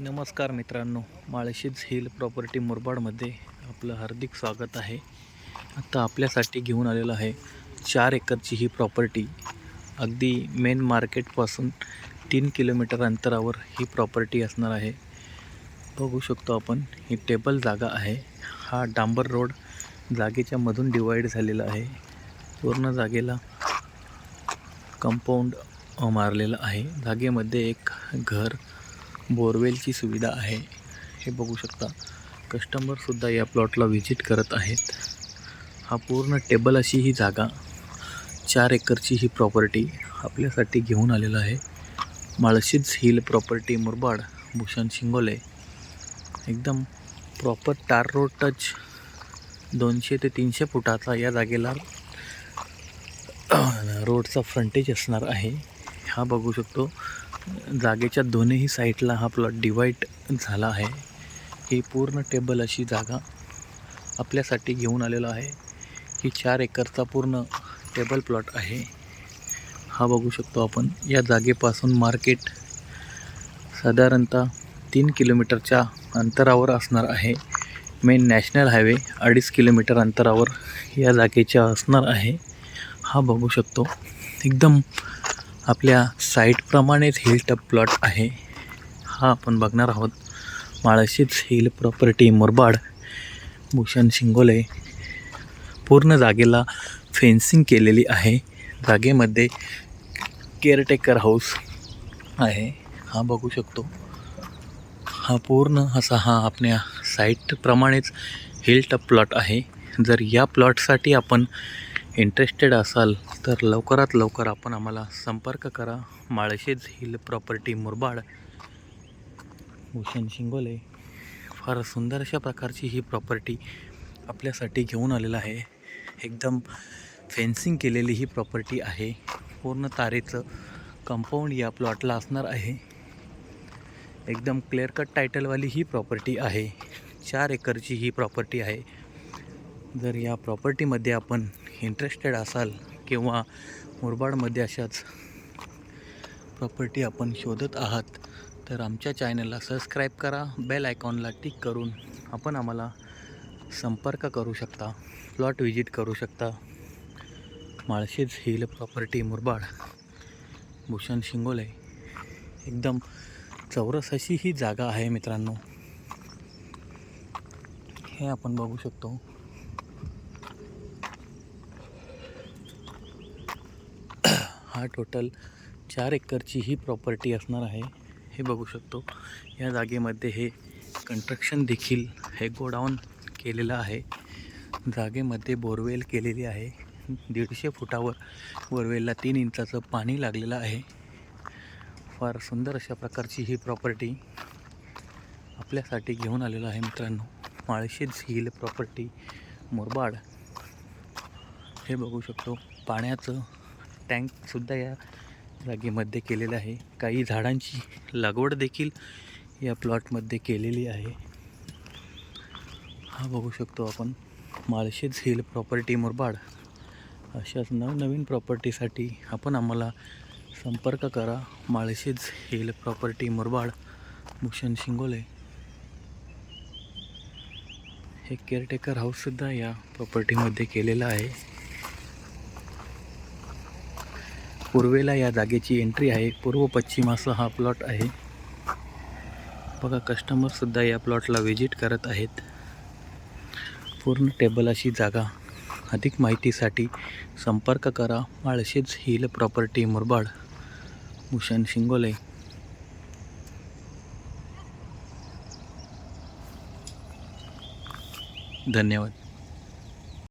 नमस्कार मित्रांनो, Malshej hill property मुरबाडमध्ये आपलं हार्दिक स्वागत आहे. आता आपल्यासाठी घेऊन आलेलं आहे 4 एकरची ही प्रॉपर्टी. अगदी मेन मार्केटपासून 3 किलोमीटर अंतरावर ही प्रॉपर्टी असणार आहे. बघू शकतो आपण, ही टेबल जागा आहे. हा डांबर रोड जागेच्या मधून डिवाईड झालेला आहे. पूर्ण जागेला कंपाऊंड मारलेलं आहे. जागेमध्ये एक घर, बोरवेलची सुविधा आहे. हे बघू शकता. कस्टमरसुद्धा या प्लॉटला व्हिजिट करत आहेत. हा पूर्ण टेबल अशी ही जागा, 4 एकरची ही प्रॉपर्टी आपल्यासाठी घेऊन आलेला आहे. Malshej hill property Murbad, Bhushan Shingole. एकदम प्रॉपर टार रोड टच 200 ते 300 फुटाचा या जागेला रोडचा फ्रंटेज असणार आहे. हा बघू शकतो, जागेच्या दोन्ही साईडला हा प्लॉट डिवाईड झाला आहे. ही पूर्ण टेबल अशी जागा आपल्यासाठी घेऊन आलेला आहे. ही 4 एकरचा पूर्ण टेबल प्लॉट आहे. हा बघू शकतो आपण. या जागेपासून मार्केट साधारणतः 3 किलोमीटरच्या अंतरावर असणार आहे. मेन नॅशनल हायवे 2.5 किलोमीटर अंतरावर या जागेच्या असणार आहे. हा बघू शकतो, एकदम आपल्या साईटप्रमाणेच हिल टॉप प्लॉट आहे. हा आपण बघणार आहोत माळशेज हिल प्रॉपर्टी मुरबाड, भूषण शिंगोले. पूर्ण जागेला फेन्सिंग केलेली आहे. जागेमध्ये केअरटेकर हाऊस आहे. हा बघू शकतो. हा पूर्ण असा हा आपल्या साईटप्रमाणेच हिल टॉप प्लॉट आहे. जर या प्लॉटसाठी आपण इंटरेस्टेड असाल तर लवकरात लवकर आपण आम्हाला संपर्क करा. Malshej hill property Murbad, Bhushan Shingole. फार सुंदर अशा प्रकारची ही प्रॉपर्टी आपल्यासाठी घेऊन आलेला आहे. एकदम फेन्सिंग केलेली ही प्रॉपर्टी आहे. पूर्ण तारेचं कंपाऊंड या प्लॉटला असणार आहे. एकदम क्लिअर कट टायटलवाली ही प्रॉपर्टी आहे. 4 एकरची ही प्रॉपर्टी आहे. जर या प्रॉपर्टीमध्ये आपण इंटरेस्टेड असाल किंवा मुरबाडमध्ये अशाच प्रॉपर्टी आपण शोधत आहात तर आमच्या चॅनलला सबस्क्राईब करा. बेल आयकॉनला टिक करून आपण आम्हाला संपर्क करू शकता. प्लॉट व्हिजिट करू शकता. Malshej hill property Murbad, Bhushan Shingole. एकदम चौरस अशी ही जागा आहे मित्रांनो. हे आपण बघू शकतो. हा टोटल 4 एकरची ही प्रॉपर्टी असणार आहे. हे बघू शकतो. या जागेमध्ये हे कंस्ट्रक्शन देखील हे गोडाऊन केलेलं आहे. जागेमध्ये बोरवेल केलेली आहे. 150 फुटावर बोरवेलला 3 इंचाचं पाणी लागलेलं आहे. फार सुंदर अशा प्रकारची ही प्रॉपर्टी आपल्यासाठी घेऊन आलेलं आहे मित्रांनो. Malshej hill property Murbad. हे बघू शकतो. पाण्याचं टँकसुद्धा या जागेमध्ये केलेलं आहे. काही झाडांची लागवड देखील या प्लॉटमध्ये केलेली आहे. हा बघू शकतो आपण. Malshej hill property Murbad. अशाच नवनवीन प्रॉपर्टीसाठी आपण आम्हाला संपर्क करा. Malshej hill property Murbad, Bhushan Shingole. हे केअरटेकर हाऊससुद्धा या प्रॉपर्टीमध्ये केलेलं आहे. पूर्वेला या जागेची एंट्री आहे. पूर्व पश्चिम असा हा प्लॉट आहे. बघा, कस्टमरसुद्धा या प्लॉटला व्हिजिट करत आहेत. पूर्ण टेबल अशी जागा. अधिक माहितीसाठी संपर्क करा. Malshej hill property Murbad, Bhushan Shingole. धन्यवाद.